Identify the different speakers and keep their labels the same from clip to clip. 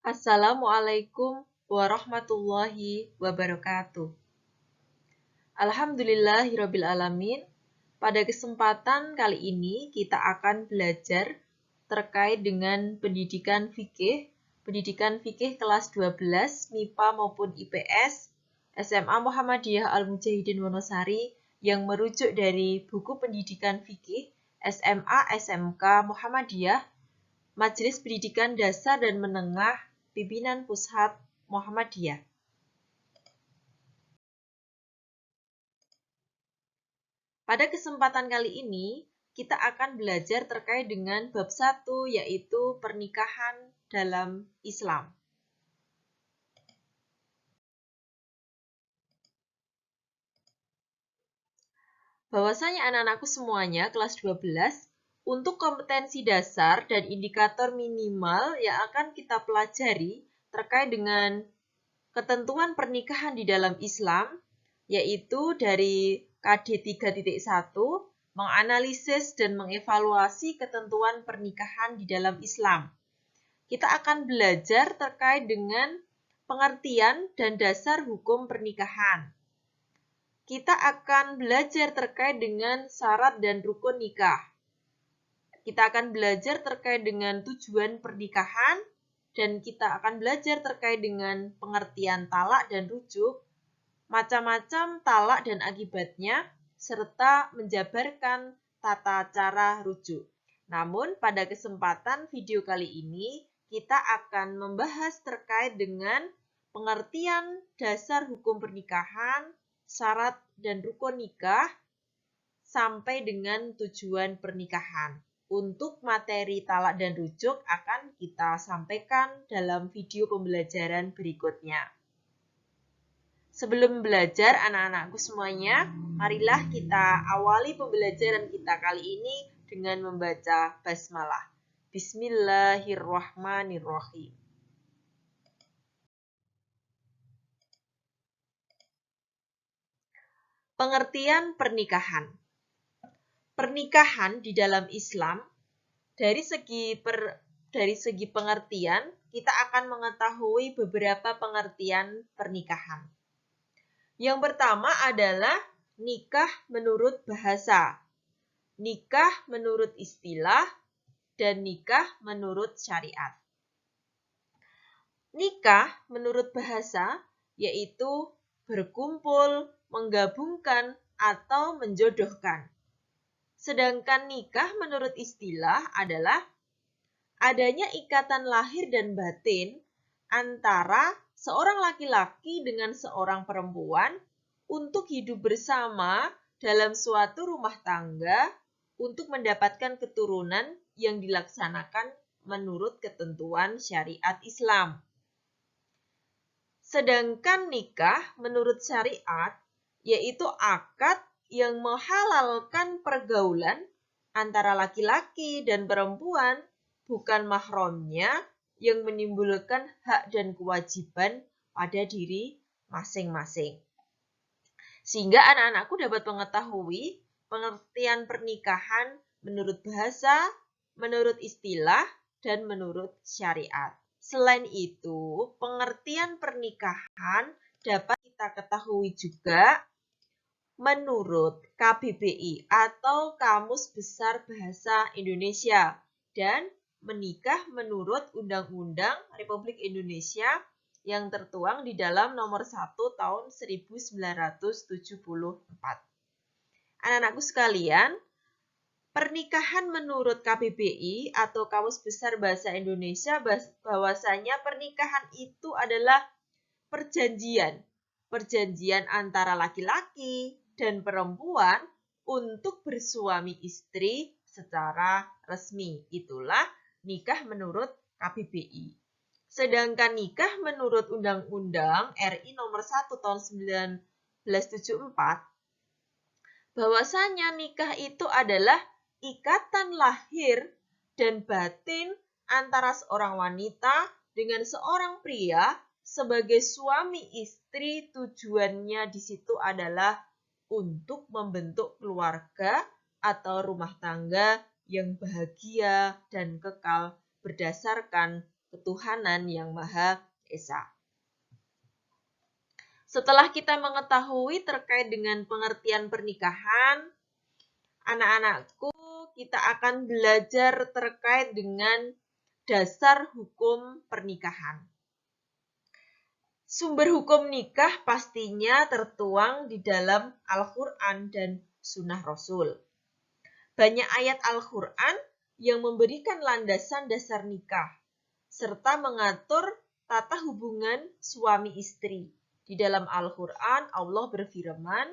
Speaker 1: Assalamualaikum warahmatullahi wabarakatuh. Alhamdulillahirabbil alamin. Pada kesempatan kali ini kita akan belajar terkait dengan pendidikan fikih kelas 12 MIPA maupun IPS SMA Muhammadiyah Al-Mujahidin Wonosari yang merujuk dari buku pendidikan fikih SMA SMK Muhammadiyah Majelis Pendidikan Dasar dan Menengah Pimpinan Pusat Muhammadiyah. Pada kesempatan kali ini, kita akan belajar terkait dengan bab 1, yaitu pernikahan dalam Islam. Bahwasanya anak-anakku semuanya kelas 12, untuk kompetensi dasar dan indikator minimal yang akan kita pelajari terkait dengan ketentuan pernikahan di dalam Islam, yaitu dari KD 3.1, menganalisis dan mengevaluasi ketentuan pernikahan di dalam Islam. Kita akan belajar terkait dengan pengertian dan dasar hukum pernikahan. Kita akan belajar terkait dengan syarat dan rukun nikah. Kita akan belajar terkait dengan tujuan pernikahan, dan kita akan belajar terkait dengan pengertian talak dan rujuk, macam-macam talak dan akibatnya, serta menjabarkan tata cara rujuk. Namun, pada kesempatan video kali ini, kita akan membahas terkait dengan pengertian dasar hukum pernikahan, syarat dan rukun nikah, sampai dengan tujuan pernikahan. Untuk materi talak dan rujuk akan kita sampaikan dalam video pembelajaran berikutnya. Sebelum belajar, anak-anakku semuanya, marilah kita awali pembelajaran kita kali ini dengan membaca basmalah. Bismillahirrahmanirrahim. Pengertian pernikahan. Pernikahan di dalam Islam, dari segi pengertian, kita akan mengetahui beberapa pengertian pernikahan. Yang pertama adalah nikah menurut bahasa, nikah menurut istilah, dan nikah menurut syariat. Nikah menurut bahasa yaitu berkumpul, menggabungkan, atau menjodohkan. Sedangkan nikah menurut istilah adalah adanya ikatan lahir dan batin antara seorang laki-laki dengan seorang perempuan untuk hidup bersama dalam suatu rumah tangga untuk mendapatkan keturunan yang dilaksanakan menurut ketentuan syariat Islam. Sedangkan nikah menurut syariat yaitu akad yang menghalalkan pergaulan antara laki-laki dan perempuan bukan mahramnya yang menimbulkan hak dan kewajiban pada diri masing-masing. Sehingga anak-anakku dapat mengetahui pengertian pernikahan menurut bahasa, menurut istilah, dan menurut syariat. Selain itu, pengertian pernikahan dapat kita ketahui juga menurut KBBI atau Kamus Besar Bahasa Indonesia dan menikah menurut Undang-Undang Republik Indonesia yang tertuang di dalam nomor 1 tahun 1974. Anak-anakku sekalian, pernikahan menurut KBBI atau Kamus Besar Bahasa Indonesia bahwasanya pernikahan itu adalah perjanjian antara laki-laki dan perempuan untuk bersuami istri secara resmi. Itulah nikah menurut KBBI. Sedangkan nikah menurut Undang-Undang RI nomor 1 tahun 1974, bahwasanya nikah itu adalah ikatan lahir dan batin antara seorang wanita dengan seorang pria sebagai suami istri. Tujuannya di situ adalah untuk membentuk keluarga atau rumah tangga yang bahagia dan kekal berdasarkan ketuhanan yang Maha Esa. Setelah kita mengetahui terkait dengan pengertian pernikahan, anak-anakku, kita akan belajar terkait dengan dasar hukum pernikahan. Sumber hukum nikah pastinya tertuang di dalam Al-Quran dan Sunnah Rasul. Banyak ayat Al-Quran yang memberikan landasan dasar nikah, serta mengatur tata hubungan suami istri. Di dalam Al-Quran, Allah berfirman,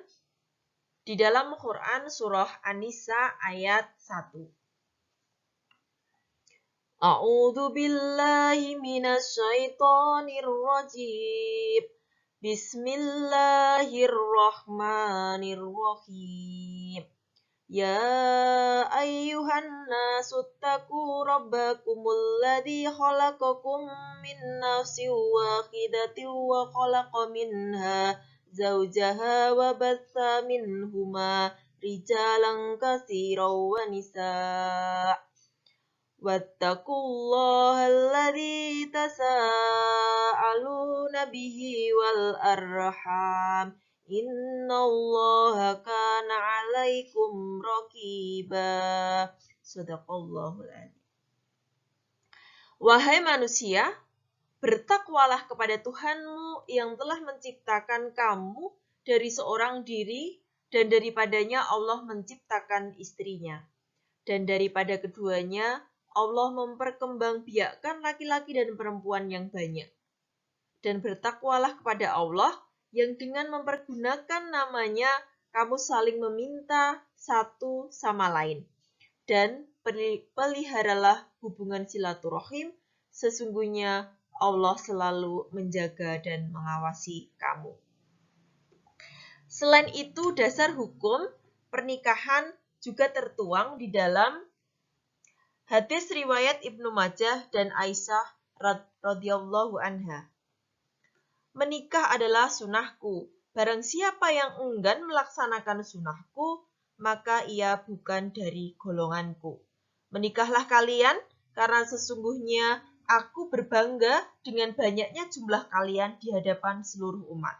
Speaker 1: di dalam Quran surah An-Nisa ayat 1. A'udzu billahi minasy syaithanir rajim. Bismillahirrahmanirrahim. Ya ayyuhan nasu taqu rabbakumul ladzi khalaqakum min nafsin wahidatin wa khalaqa minha zawjaha wa batha minhuma rijalan katsiran wa nisaa. Wattaqullaha alladzi tasaaluna bihi wal arham. Innallaha kana 'alaikum raqiba. Shadaqallahul adzim. Wahai manusia, bertakwalah kepada Tuhanmu yang telah menciptakan kamu dari seorang diri, dan daripadanya Allah menciptakan istrinya. Dan daripada keduanya, Allah memperkembangbiakkan laki-laki dan perempuan yang banyak. Dan bertakwalah kepada Allah yang dengan mempergunakan namanya kamu saling meminta satu sama lain. Dan peliharalah hubungan silaturahim, sesungguhnya Allah selalu menjaga dan mengawasi kamu. Selain itu, dasar hukum pernikahan juga tertuang di dalam hadis riwayat Ibnu Majah dan Aisyah radhiyallahu anha. Menikah adalah sunnahku. Barang siapa yang enggan melaksanakan sunnahku, maka ia bukan dari golonganku. Menikahlah kalian, karena sesungguhnya aku berbangga dengan banyaknya jumlah kalian di hadapan seluruh umat.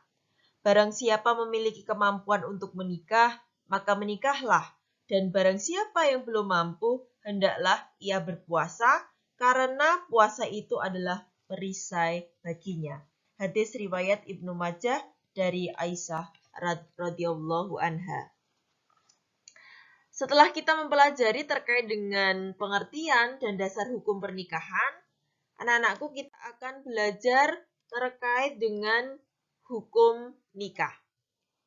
Speaker 1: Barang siapa memiliki kemampuan untuk menikah, maka menikahlah. Dan barang siapa yang belum mampu, hendaklah ia berpuasa, karena puasa itu adalah perisai baginya. Hadis riwayat Ibnu Majah dari Aisyah radhiyallahu anha. Setelah kita mempelajari terkait dengan pengertian dan dasar hukum pernikahan, anak-anakku, kita akan belajar terkait dengan hukum nikah.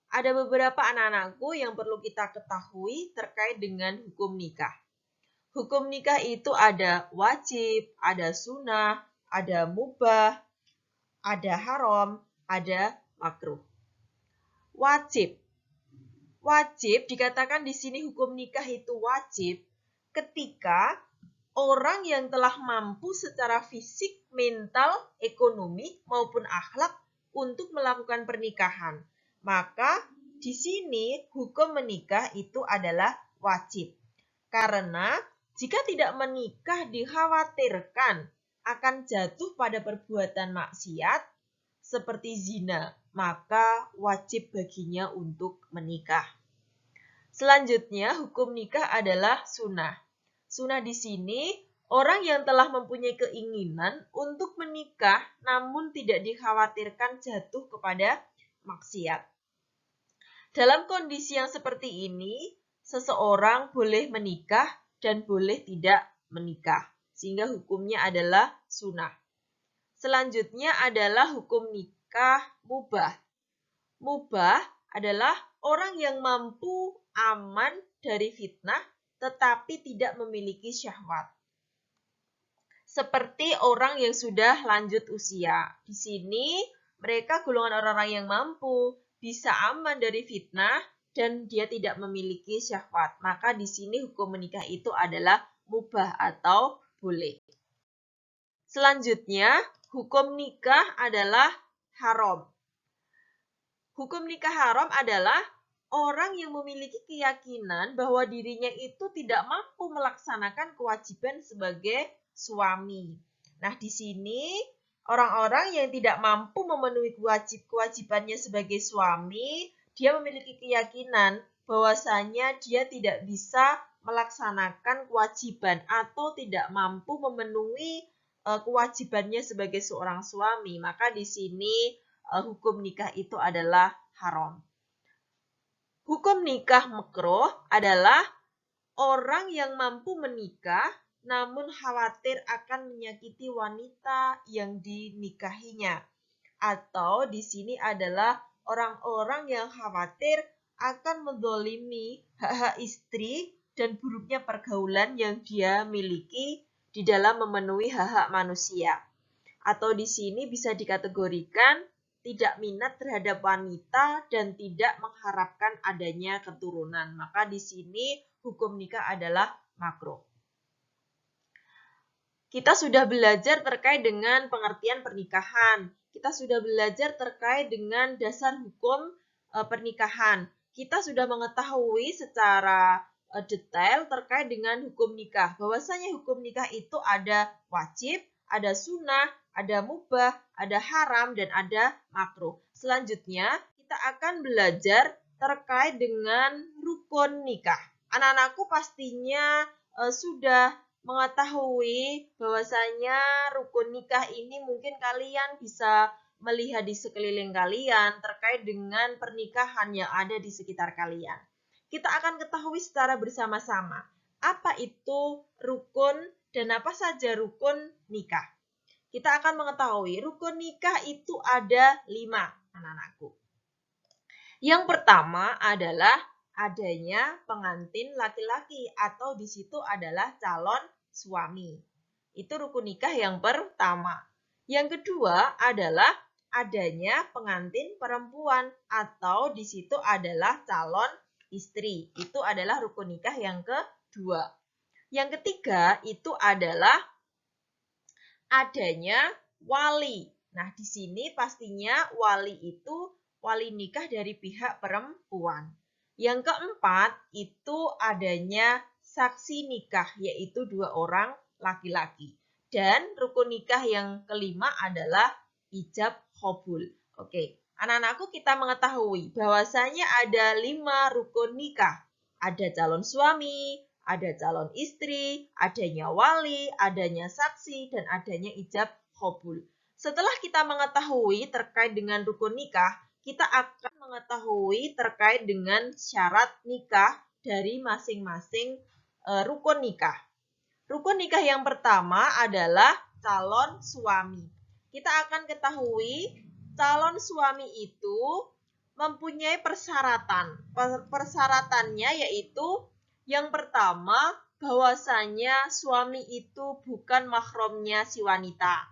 Speaker 1: Ada beberapa anak-anakku yang perlu kita ketahui terkait dengan hukum nikah. Hukum nikah itu ada wajib, ada sunnah, ada mubah, ada haram, ada makruh. Wajib. Wajib dikatakan di sini hukum nikah itu wajib ketika orang yang telah mampu secara fisik, mental, ekonomi maupun akhlak untuk melakukan pernikahan. Maka di sini hukum menikah itu adalah wajib. Karena jika tidak menikah dikhawatirkan akan jatuh pada perbuatan maksiat seperti zina, maka wajib baginya untuk menikah. Selanjutnya, hukum nikah adalah sunnah. Sunnah di sini orang yang telah mempunyai keinginan untuk menikah namun tidak dikhawatirkan jatuh kepada maksiat. Dalam kondisi yang seperti ini, seseorang boleh menikah dan boleh tidak menikah, sehingga hukumnya adalah sunnah. Selanjutnya adalah hukum nikah mubah. Mubah adalah orang yang mampu aman dari fitnah tetapi tidak memiliki syahwat. Seperti orang yang sudah lanjut usia. Di sini mereka golongan orang-orang yang mampu, bisa aman dari fitnah dan dia tidak memiliki syahwat. Maka di sini hukum menikah itu adalah mubah atau boleh. Selanjutnya, hukum nikah adalah haram. Hukum nikah haram adalah orang yang memiliki keyakinan bahwa dirinya itu tidak mampu melaksanakan kewajiban sebagai suami. Nah, di sini orang-orang yang tidak mampu memenuhi kewajibannya sebagai suami, dia memiliki keyakinan bahwasanya dia tidak bisa melaksanakan kewajiban atau tidak mampu memenuhi kewajibannya sebagai seorang suami. Maka di sini hukum nikah itu adalah haram. Hukum nikah makruh adalah orang yang mampu menikah namun khawatir akan menyakiti wanita yang dinikahinya. Atau di sini adalah orang-orang yang khawatir akan menzalimi hak-hak istri dan buruknya pergaulan yang dia miliki di dalam memenuhi hak-hak manusia. Atau di sini bisa dikategorikan tidak minat terhadap wanita dan tidak mengharapkan adanya keturunan. Maka di sini hukum nikah adalah makruh. Kita sudah belajar terkait dengan pengertian pernikahan. Kita sudah belajar terkait dengan dasar hukum pernikahan. Kita sudah mengetahui secara detail terkait dengan hukum nikah. Bahwasanya hukum nikah itu ada wajib, ada sunnah, ada mubah, ada haram, dan ada makruh. Selanjutnya, kita akan belajar terkait dengan rukun nikah. Anak-anakku pastinya sudah mengetahui bahwasanya rukun nikah ini mungkin kalian bisa melihat di sekeliling kalian terkait dengan pernikahan yang ada di sekitar kalian. Kita akan ketahui secara bersama-sama apa itu rukun dan apa saja rukun nikah. Kita akan mengetahui rukun nikah itu ada 5, anak-anakku. Yang pertama adalah adanya pengantin laki-laki atau di situ adalah calon suami. Itu rukun nikah yang pertama. Yang kedua adalah adanya pengantin perempuan atau di situ adalah calon istri. Itu adalah rukun nikah yang kedua. Yang ketiga itu adalah adanya wali. Nah, di sini pastinya wali itu wali nikah dari pihak perempuan. Yang keempat itu adanya saksi nikah, yaitu 2 orang laki-laki. Dan rukun nikah yang kelima adalah ijab qabul. Oke, anak-anakku kita mengetahui bahwasanya ada 5 rukun nikah. Ada calon suami, ada calon istri, adanya wali, adanya saksi, dan adanya ijab qabul. Setelah kita mengetahui terkait dengan rukun nikah, kita akan mengetahui terkait dengan syarat nikah dari masing-masing rukun nikah. Rukun nikah yang pertama adalah calon suami. Kita akan ketahui calon suami itu mempunyai persyaratan. Persyaratannya yaitu yang pertama, bahwasanya suami itu bukan mahramnya si wanita.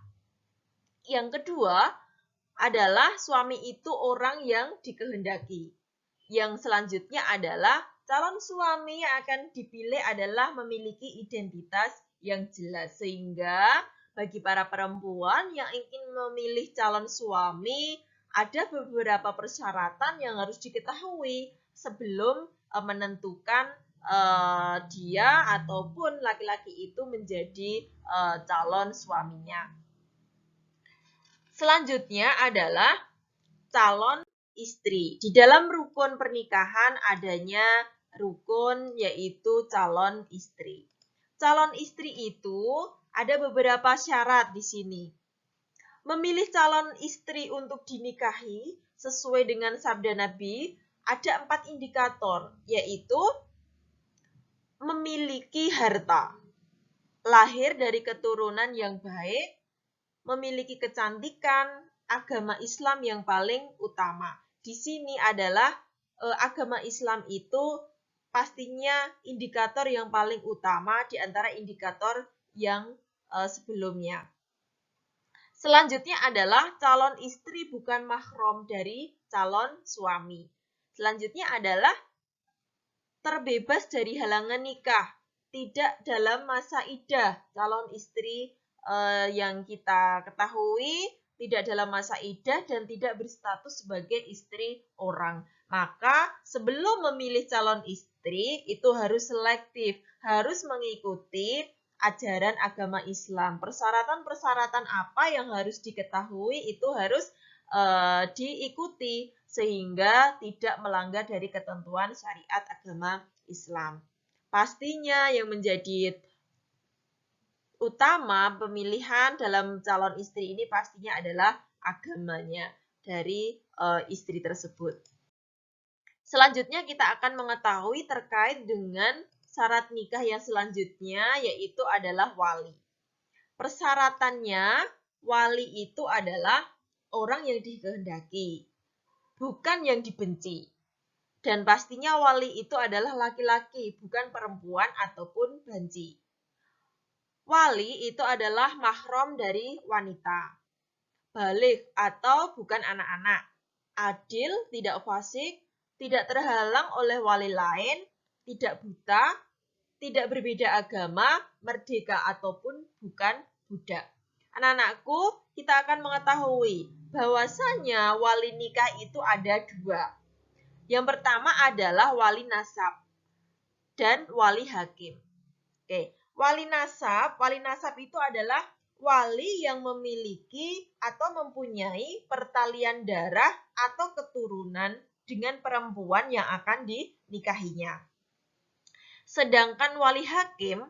Speaker 1: Yang kedua adalah suami itu orang yang dikehendaki. Yang selanjutnya adalah calon suami yang akan dipilih adalah memiliki identitas yang jelas. Sehingga bagi para perempuan yang ingin memilih calon suami, ada beberapa persyaratan yang harus diketahui sebelum menentukan dia ataupun laki-laki itu menjadi calon suaminya. Selanjutnya adalah calon istri. Di dalam rukun pernikahan adanya rukun yaitu calon istri. Calon istri itu ada beberapa syarat di sini. Memilih calon istri untuk dinikahi sesuai dengan sabda Nabi, ada 4 indikator, yaitu memiliki harta, lahir dari keturunan yang baik, memiliki kecantikan, agama Islam yang paling utama. Di sini adalah agama Islam itu pastinya indikator yang paling utama di antara indikator yang sebelumnya. Selanjutnya adalah calon istri bukan mahram dari calon suami. Selanjutnya adalah terbebas dari halangan nikah, tidak dalam masa iddah. Calon istri yang kita ketahui tidak dalam masa iddah dan tidak berstatus sebagai istri orang. Maka sebelum memilih calon istri itu harus selektif, harus mengikuti ajaran agama Islam. Persyaratan-persyaratan apa yang harus diketahui itu harus diikuti sehingga tidak melanggar dari ketentuan syariat agama Islam. Pastinya yang menjadi utama pemilihan dalam calon istri ini pastinya adalah agamanya dari istri tersebut. Selanjutnya kita akan mengetahui terkait dengan syarat nikah yang selanjutnya, yaitu adalah wali. Persyaratannya, wali itu adalah orang yang dikehendaki, bukan yang dibenci. Dan pastinya wali itu adalah laki-laki, bukan perempuan ataupun banci. Wali itu adalah mahram dari wanita, baligh atau bukan anak-anak, adil, tidak fasik, tidak terhalang oleh wali lain, tidak buta, tidak berbeda agama, merdeka ataupun bukan budak. Anak-anakku, kita akan mengetahui bahwasanya wali nikah itu ada dua. Yang pertama adalah wali nasab dan wali hakim. Oke, wali nasab itu adalah wali yang memiliki atau mempunyai pertalian darah atau keturunan dengan perempuan yang akan dinikahinya. Sedangkan wali hakim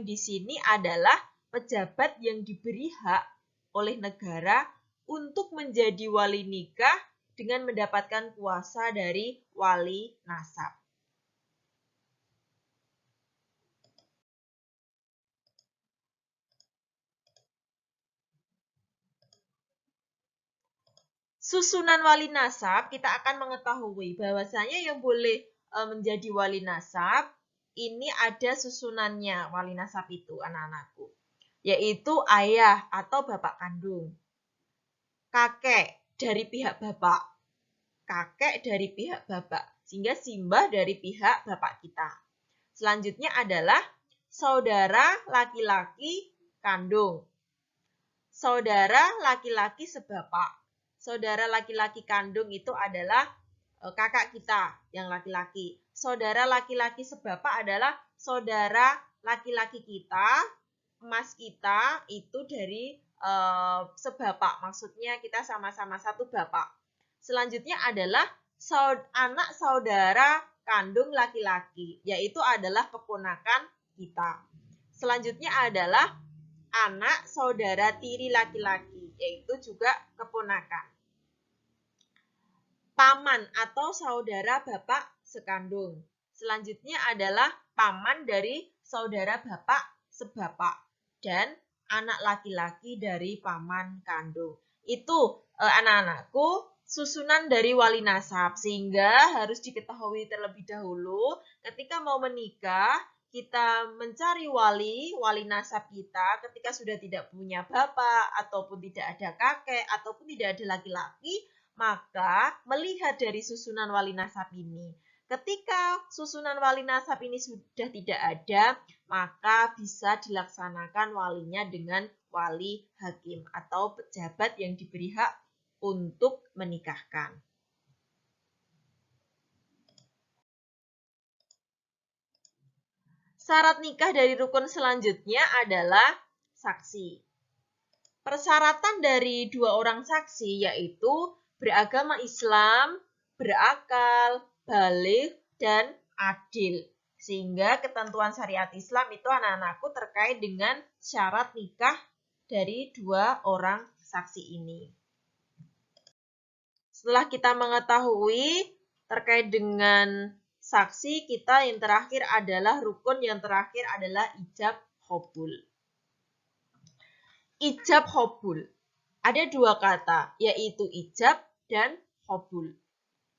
Speaker 1: di sini adalah pejabat yang diberi hak oleh negara untuk menjadi wali nikah dengan mendapatkan kuasa dari wali nasab. Susunan wali nasab, kita akan mengetahui bahwasanya yang boleh menjadi wali nasab, ini ada susunannya wali nasab itu, anak-anakku. Yaitu ayah atau bapak kandung, kakek dari pihak bapak, kakek dari pihak bapak, sehingga simbah dari pihak bapak kita. Selanjutnya adalah saudara laki-laki kandung, saudara laki-laki sebapak. Saudara laki-laki kandung itu adalah kakak kita yang laki-laki. Saudara laki-laki sebapak adalah saudara laki-laki kita, emas kita itu dari sebapak. Maksudnya kita sama-sama satu bapak. Selanjutnya adalah anak saudara kandung laki-laki, yaitu adalah keponakan kita. Selanjutnya adalah anak saudara tiri laki-laki, yaitu juga keponakan. Paman atau saudara bapak sekandung. Selanjutnya adalah paman dari saudara bapak sebapak dan anak laki-laki dari paman kandung. Itu anak-anakku susunan dari wali nasab, sehingga harus diketahui terlebih dahulu ketika mau menikah kita mencari wali nasab kita ketika sudah tidak punya bapak ataupun tidak ada kakek ataupun tidak ada laki-laki, maka melihat dari susunan wali nasab ini. Ketika susunan wali nasab ini sudah tidak ada, maka bisa dilaksanakan walinya dengan wali hakim atau pejabat yang diberi hak untuk menikahkan. Syarat nikah dari rukun selanjutnya adalah saksi. Persyaratan dari dua orang saksi yaitu beragama Islam, berakal, baligh, dan adil. Sehingga ketentuan syariat Islam itu anak-anakku terkait dengan syarat nikah dari dua orang saksi ini. Setelah kita mengetahui terkait dengan saksi, kita yang terakhir adalah rukun yang terakhir adalah ijab qabul. Ijab qabul. Ada dua kata, yaitu ijab dan qabul.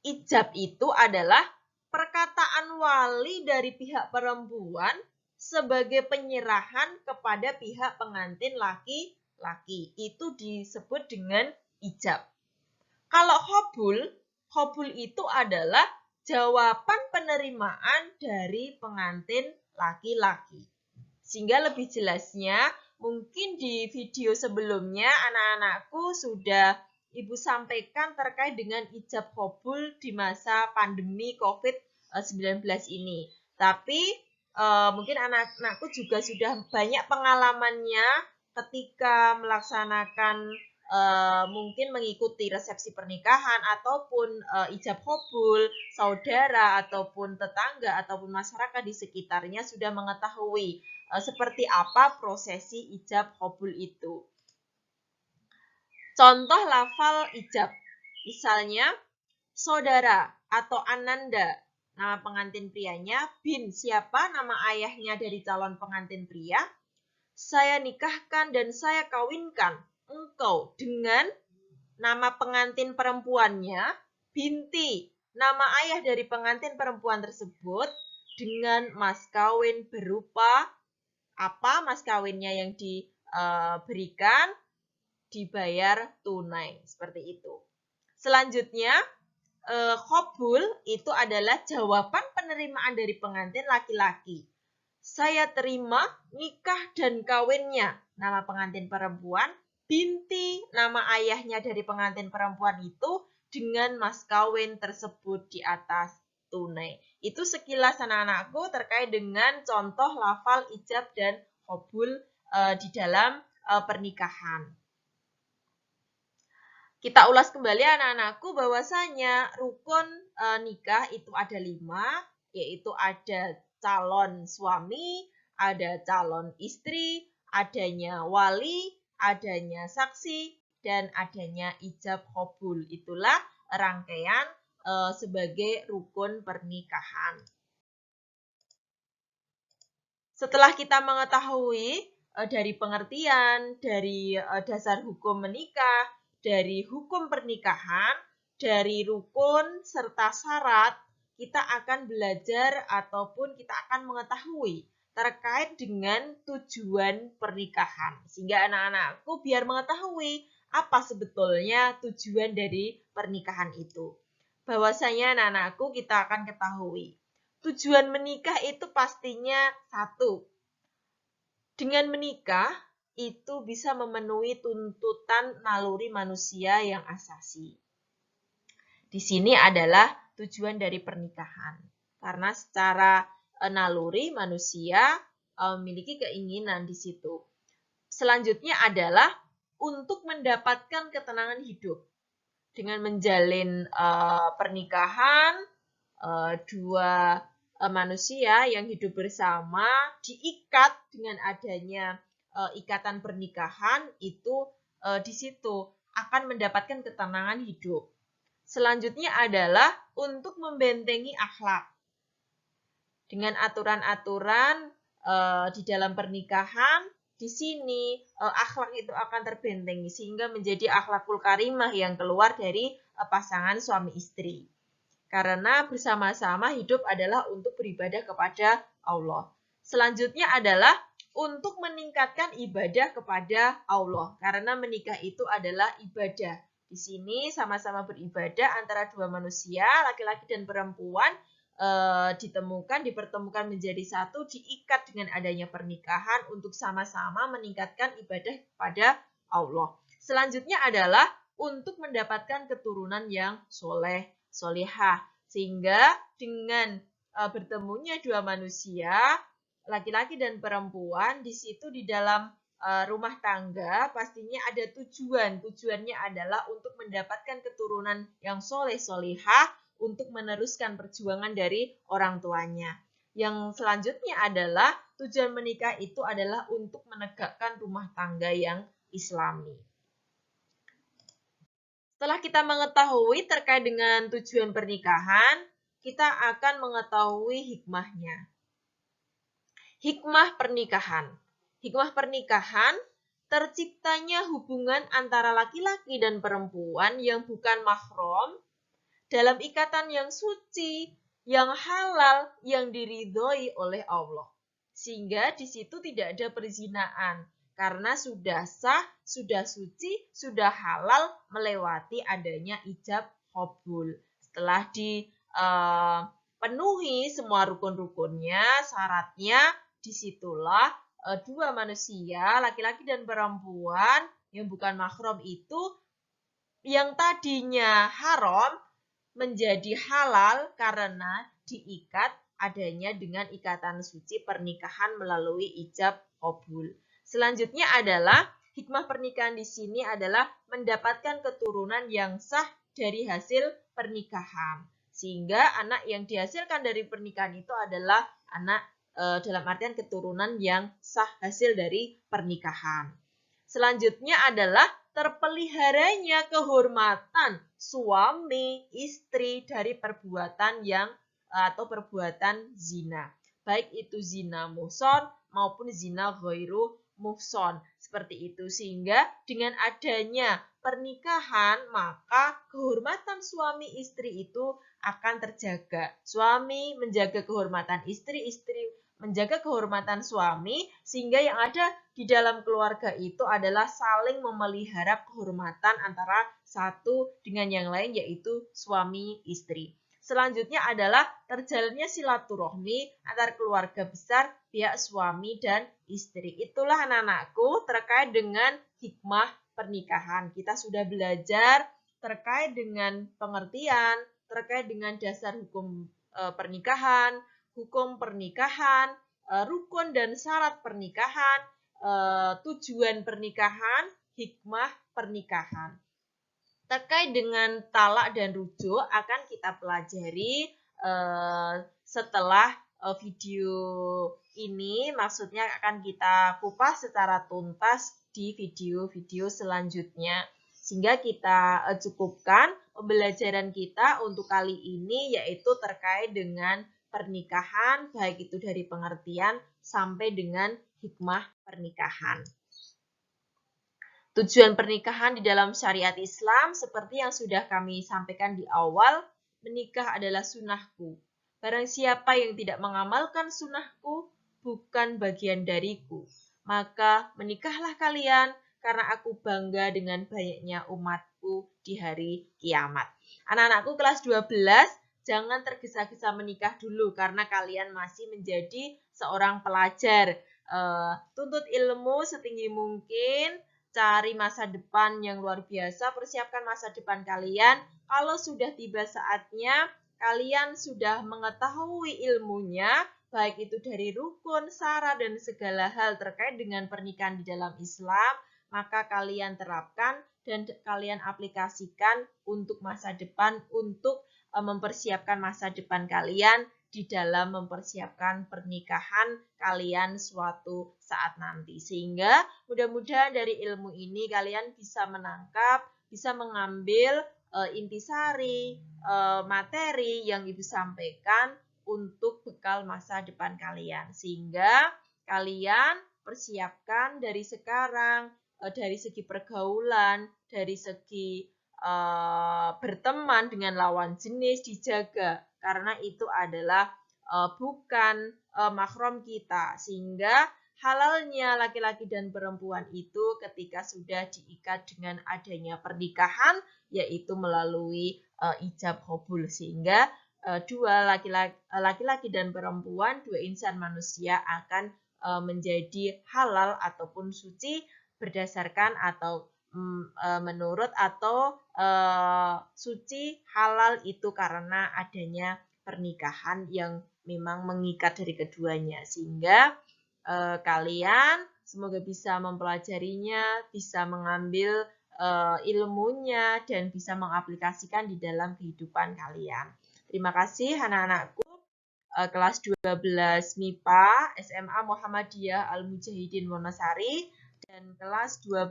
Speaker 1: Ijab itu adalah perkataan wali dari pihak perempuan sebagai penyerahan kepada pihak pengantin laki-laki. Itu disebut dengan ijab. Kalau qabul itu adalah jawaban penerimaan dari pengantin laki-laki. Sehingga lebih jelasnya, mungkin di video sebelumnya anak-anakku sudah Ibu sampaikan terkait dengan ijab qabul di masa pandemi COVID-19 ini. Tapi mungkin anak-anakku juga sudah banyak pengalamannya ketika melaksanakan mungkin mengikuti resepsi pernikahan ataupun ijab kabul saudara ataupun tetangga ataupun masyarakat di sekitarnya sudah mengetahui seperti apa prosesi ijab kabul itu. Contoh lafal ijab, misalnya saudara atau ananda, nama pengantin prianya, bin siapa nama ayahnya dari calon pengantin pria, saya nikahkan dan saya kawinkan engkau dengan nama pengantin perempuannya, binti nama ayah dari pengantin perempuan tersebut dengan mas kawin berupa apa mas kawinnya yang diberikan, dibayar tunai, seperti itu. Selanjutnya, qabul itu adalah jawaban penerimaan dari pengantin laki-laki. Saya terima nikah dan kawinnya, nama pengantin perempuan, binti nama ayahnya dari pengantin perempuan itu dengan mas kawin tersebut di atas tunai. Itu sekilas anak-anakku terkait dengan contoh lafal ijab dan qabul di dalam pernikahan. Kita ulas kembali anak-anakku bahwasanya rukun nikah itu ada 5, yaitu ada calon suami, ada calon istri, adanya wali, adanya saksi, dan adanya ijab qabul. Itulah rangkaian sebagai rukun pernikahan. Setelah kita mengetahui dari pengertian, dari dasar hukum menikah, dari hukum pernikahan, dari rukun serta syarat, kita akan belajar ataupun kita akan mengetahui terkait dengan tujuan pernikahan. Sehingga anak-anakku biar mengetahui apa sebetulnya tujuan dari pernikahan itu. Bahwasanya anak-anakku kita akan ketahui. Tujuan menikah itu pastinya satu. Dengan menikah, itu bisa memenuhi tuntutan naluri manusia yang asasi. Di sini adalah tujuan dari pernikahan. Karena secara naluri manusia memiliki keinginan di situ. Selanjutnya adalah untuk mendapatkan ketenangan hidup. Dengan menjalin pernikahan, dua manusia yang hidup bersama diikat dengan adanya ikatan pernikahan itu di situ akan mendapatkan ketenangan hidup. Selanjutnya adalah untuk membentengi akhlak. Dengan aturan-aturan di dalam pernikahan, di sini akhlak itu akan terbentengi sehingga menjadi akhlakul karimah yang keluar dari pasangan suami istri. Karena bersama-sama hidup adalah untuk beribadah kepada Allah. Selanjutnya adalah untuk meningkatkan ibadah kepada Allah. Karena menikah itu adalah ibadah. Di sini sama-sama beribadah antara dua manusia, laki-laki dan perempuan, dipertemukan menjadi satu, diikat dengan adanya pernikahan untuk sama-sama meningkatkan ibadah kepada Allah. Selanjutnya adalah untuk mendapatkan keturunan yang soleh, solihah, sehingga dengan bertemunya dua manusia, laki-laki dan perempuan, di situ di dalam rumah tangga pastinya ada tujuan. Tujuannya adalah untuk mendapatkan keturunan yang soleh, solihah, untuk meneruskan perjuangan dari orang tuanya. Yang selanjutnya adalah tujuan menikah itu adalah untuk menegakkan rumah tangga yang islami. Setelah kita mengetahui terkait dengan tujuan pernikahan, kita akan mengetahui hikmahnya. Hikmah pernikahan. Hikmah pernikahan, terciptanya hubungan antara laki-laki dan perempuan yang bukan mahram dalam ikatan yang suci, yang halal, yang diridhoi oleh Allah. Sehingga di situ tidak ada perzinaan. Karena sudah sah, sudah suci, sudah halal melewati adanya ijab qabul. Setelah dipenuhi semua rukun-rukunnya, syaratnya, disitulah dua manusia, laki-laki dan perempuan yang bukan mahram itu, yang tadinya haram menjadi halal karena diikat adanya dengan ikatan suci pernikahan melalui ijab qabul. Selanjutnya adalah hikmah pernikahan di sini adalah mendapatkan keturunan yang sah dari hasil pernikahan. Sehingga anak yang dihasilkan dari pernikahan itu adalah anak dalam artian keturunan yang sah hasil dari pernikahan. Selanjutnya adalah terpeliharanya kehormatan suami istri dari perbuatan yang atau perbuatan zina. Baik itu zina muhson maupun zina ghairu muhson. Seperti itu, sehingga dengan adanya pernikahan maka kehormatan suami istri itu akan terjaga. Suami menjaga kehormatan istri, istri menjaga kehormatan suami, sehingga yang ada di dalam keluarga itu adalah saling memelihara kehormatan antara satu dengan yang lain, yaitu suami istri. Selanjutnya adalah terjalannya silaturahmi antar keluarga besar pihak suami dan istri. Itulah anak-anakku terkait dengan hikmah pernikahan. Kita sudah belajar terkait dengan pengertian, terkait dengan dasar hukum pernikahan, rukun dan syarat pernikahan, tujuan pernikahan, hikmah pernikahan. Terkait dengan talak dan rujuk akan kita pelajari setelah video ini, maksudnya akan kita kupas secara tuntas di video-video selanjutnya. Sehingga kita cukupkan pembelajaran kita untuk kali ini, yaitu terkait dengan pernikahan, baik itu dari pengertian sampai dengan hikmah pernikahan. Tujuan pernikahan di dalam syariat Islam seperti yang sudah kami sampaikan di awal, menikah adalah sunnahku. Barang siapa yang tidak mengamalkan sunnahku, bukan bagian dariku. Maka menikahlah kalian, karena aku bangga dengan banyaknya umatku di hari kiamat. Anak-anakku kelas 12, jangan tergesa-gesa menikah dulu karena kalian masih menjadi seorang pelajar. Tuntut ilmu setinggi mungkin, cari masa depan yang luar biasa, persiapkan masa depan kalian. Kalau sudah tiba saatnya, kalian sudah mengetahui ilmunya, baik itu dari rukun, syarat, dan segala hal terkait dengan pernikahan di dalam Islam, maka kalian terapkan dan kalian aplikasikan untuk masa depan, untuk mempersiapkan masa depan kalian di dalam mempersiapkan pernikahan kalian suatu saat nanti. Sehingga mudah-mudahan dari ilmu ini kalian bisa menangkap, bisa mengambil intisari, materi yang Ibu sampaikan untuk bekal masa depan kalian. Sehingga kalian persiapkan dari sekarang, dari segi pergaulan, dari segi berteman dengan lawan jenis dijaga, karena itu adalah bukan mahram kita, sehingga halalnya laki-laki dan perempuan itu ketika sudah diikat dengan adanya pernikahan, yaitu melalui ijab qabul, sehingga dua laki-laki dan perempuan, dua insan manusia akan menjadi halal ataupun suci berdasarkan atau menurut atau suci halal itu karena adanya pernikahan yang memang mengikat dari keduanya. Sehingga kalian semoga bisa mempelajarinya, bisa mengambil ilmunya, dan bisa mengaplikasikan di dalam kehidupan kalian. Terima kasih anak-anakku. Kelas 12 MIPA SMA Muhammadiyah Al-Mujahidin Wonosari dan kelas 12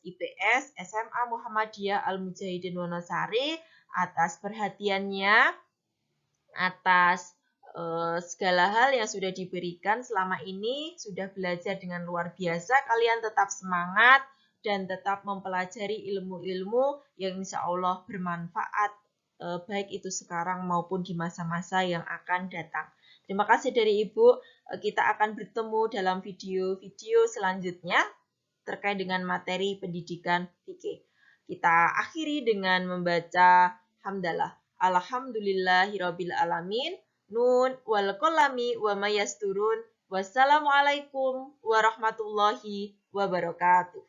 Speaker 1: IPS SMA Muhammadiyah Al-Mujahidin Wonosari atas perhatiannya, atas segala hal yang sudah diberikan selama ini, sudah belajar dengan luar biasa. Kalian tetap semangat dan tetap mempelajari ilmu-ilmu yang insya Allah bermanfaat, baik itu sekarang maupun di masa-masa yang akan datang. Terima kasih dari Ibu. Kita akan bertemu dalam video-video selanjutnya terkait dengan materi pendidikan fikih. Kita akhiri dengan membaca hamdalah. Alhamdulillahirabbil alamin. Nun wal qalami wa ma yasturun. Wassalamualaikum warahmatullahi wabarakatuh.